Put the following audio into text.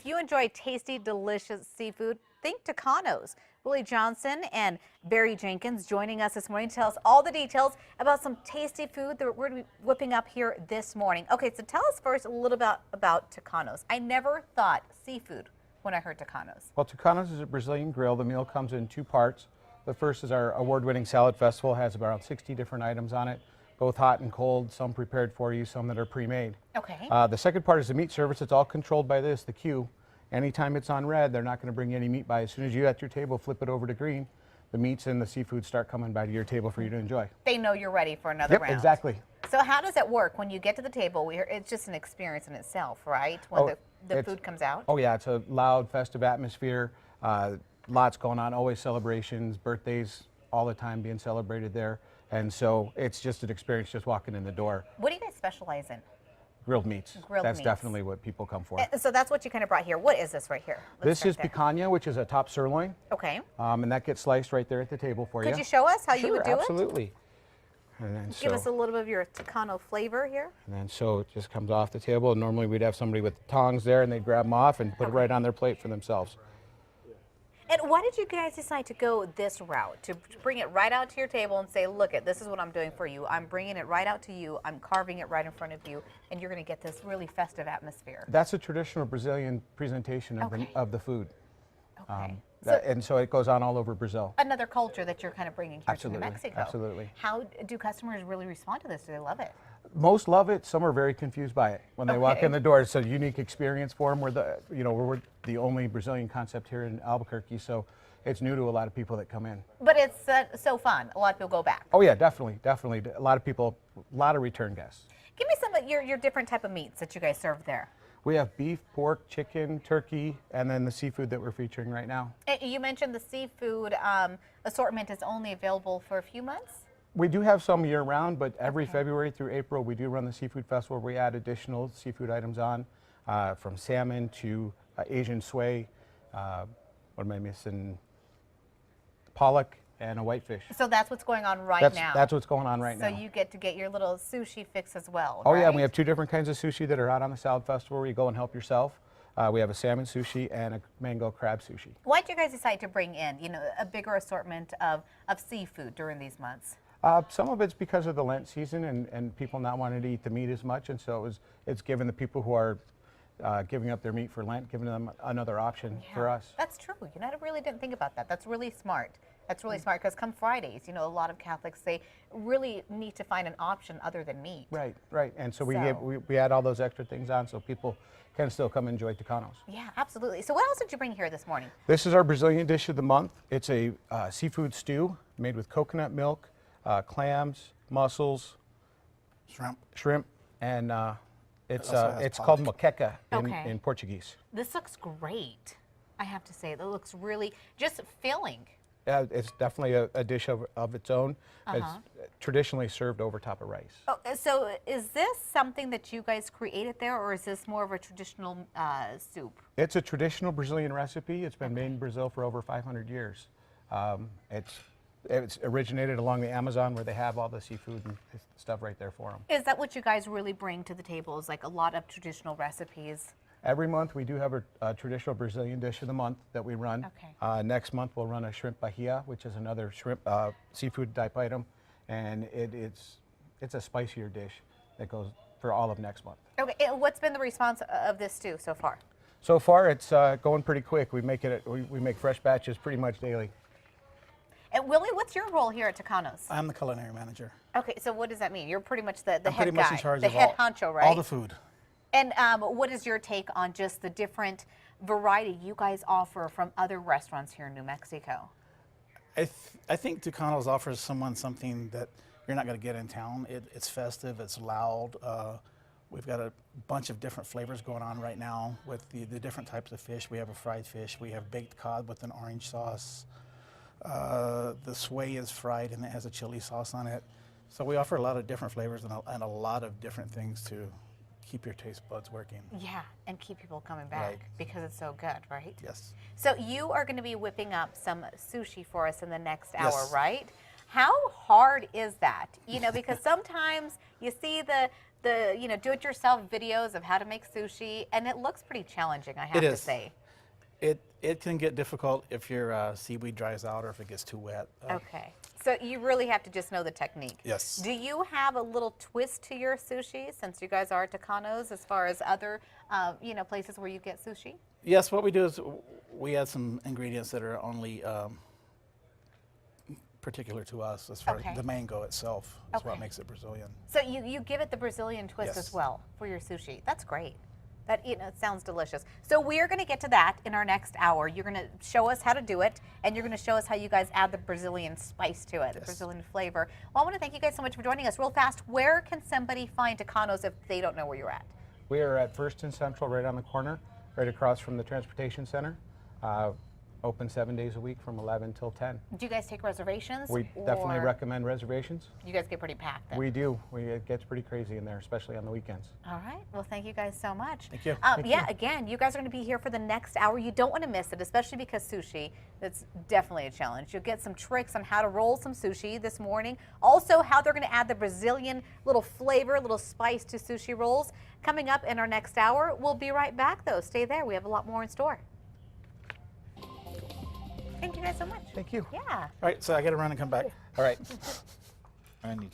If you enjoy tasty, delicious seafood, think Tucano's. Willie Johnson and Barry Jenkins joining us this morning to tell us all the details about some tasty food that we're going to be whipping up here this morning. Okay, so tell us first a little bit about Tucano's. I never thought seafood when I heard Tucano's. Well, Tucano's is a Brazilian grill. The meal comes in two parts. The first is our award-winning salad festival. It has around 60 different items on it, both hot and cold, some prepared for you, some that are pre-made. Okay. The second part is the meat service. It's all controlled by the queue. Anytime it's on red, they're not going to bring any meat by. As soon as you at your table flip it over to green, the meats and the seafood start coming by to your table for you to enjoy. They know you're ready for another round. Exactly. So how does it work when you get to the table? It's just an experience in itself, right? When the food comes out? Oh yeah, it's a loud, festive atmosphere. Lots going on, always celebrations, birthdays all the time being celebrated there. And so it's just an experience just walking in the door. What do you guys specialize in? Grilled meats. That's definitely what people come for. So that's what you kind of brought here. What is this right here? This is picanha, which is a top sirloin. Okay. And that gets sliced right there at the table for you. Could you show us how you would do it? Absolutely. And then Give us a little bit of your Tucano flavor here. And then so it just comes off the table. Normally we'd have somebody with tongs there and they'd grab them off and put it right on their plate for themselves. And why did you guys decide to go this route, to bring it right out to your table and say, look, this is what I'm doing for you. I'm bringing it right out to you. I'm carving it right in front of you, and you're going to get this really festive atmosphere. That's a traditional Brazilian presentation of the food. Okay. And so it goes on all over Brazil. Another culture that you're kind of bringing here to New Mexico. Absolutely. How do customers really respond to this? Do they love it? Most love it. Some are very confused by it when they walk in the door. It's a unique experience for them. We're the only Brazilian concept here in Albuquerque, so it's new to a lot of people that come in. But it's so fun. A lot of people go back. Oh yeah, definitely. A lot of people, a lot of return guests. Give me some of your different type of meats that you guys serve there. We have beef, pork, chicken, turkey, and then the seafood that we're featuring right now. You mentioned the seafood assortment is only available for a few months? We do have some year-round, but every February through April, we do run the Seafood Festival where we add additional seafood items on, from salmon to Asian sway, what am I missing? Pollock and a whitefish. So that's what's going on now? That's what's going on right now. So you get to get your little sushi fix as well, Oh right? yeah, and we have two different kinds of sushi that are out on the Salad Festival where you go and help yourself. We have a salmon sushi and a mango crab sushi. Why did you guys decide to bring in, a bigger assortment of seafood during these months? Some of it's because of the Lent season and people not wanting to eat the meat as much, and so it's given the people who are giving up their meat for Lent, giving them another option for us. That's true. I really didn't think about that. That's really smart. That's really smart because come Fridays, a lot of Catholics, they really need to find an option other than meat. Right. And so we add all those extra things on so people can still come enjoy Tucano's. Yeah, absolutely. So what else did you bring here this morning? This is our Brazilian dish of the month. It's a seafood stew made with coconut milk, clams, mussels, shrimp, and it's called moqueca in Portuguese. This looks great, I have to say. That looks really just filling. Yeah, it's definitely a dish of its own. It's traditionally served over top of rice. Oh, so is this something that you guys created there, or is this more of a traditional soup? It's a traditional Brazilian recipe. It's been made in Brazil for over 500 years. It's originated along the Amazon where they have all the seafood and stuff right there for them. Is that what you guys really bring to the table, is like a lot of traditional recipes? Every month we do have a traditional Brazilian dish of the month that we run. Okay. Next month we'll run a shrimp bahia, which is another shrimp seafood type item, and it's a spicier dish that goes for all of next month. Okay, and what's been the response of this stew so far? So far it's going pretty quick. We make fresh batches pretty much daily. And Willie, what's your role here at Tucano's? I'm the culinary manager. Okay, so what does that mean? You're pretty much the head pretty much guy, in charge the of head honcho, right? all the food. And what is your take on just the different variety you guys offer from other restaurants here in New Mexico? I think Tucano's offers someone something that you're not going to get in town. It's festive, it's loud. We've got a bunch of different flavors going on right now with the different types of fish. We have a fried fish, we have baked cod with an orange sauce. The sway is fried and it has a chili sauce on it. So we offer a lot of different flavors and a lot of different things to keep your taste buds working. Yeah, and keep people coming back because it's so good, right? Yes. So you are going to be whipping up some sushi for us in the next hour, Yes. right? How hard is that? Because sometimes you see the the do-it-yourself videos of how to make sushi, and it looks pretty challenging, I have to say. It can get difficult if your seaweed dries out or if it gets too wet. Okay. So you really have to just know the technique. Yes. Do you have a little twist to your sushi, since you guys are Tucanos, as far as other places where you get sushi? Yes, what we do is we add some ingredients that are only particular to us, as far as the mango itself is what makes it Brazilian. So you give it the Brazilian twist Yes. as well for your sushi. That's great. That it sounds delicious. So we're going to get to that in our next hour. You're going to show us how to do it, and you're going to show us how you guys add the Brazilian spice to it, the Brazilian flavor. Well, I want to thank you guys so much for joining us. Real fast, where can somebody find Tucanos if they don't know where you're at? We are at First and Central, right on the corner, right across from the Transportation Center. Open 7 days a week from 11 till 10. Do you guys take reservations? We definitely recommend reservations. You guys get pretty packed then. We do. It gets pretty crazy in there, especially on the weekends. All right. Well, thank you guys so much. Thank you. Again, you guys are going to be here for the next hour. You don't want to miss it, especially because sushi, that's definitely a challenge. You'll get some tricks on how to roll some sushi this morning. Also, how they're going to add the Brazilian little flavor, little spice to sushi rolls. Coming up in our next hour. We'll be right back, though. Stay there. We have a lot more in store. Thank you guys so much. Thank you. Yeah. All right, so I got to run and come back. All right. I need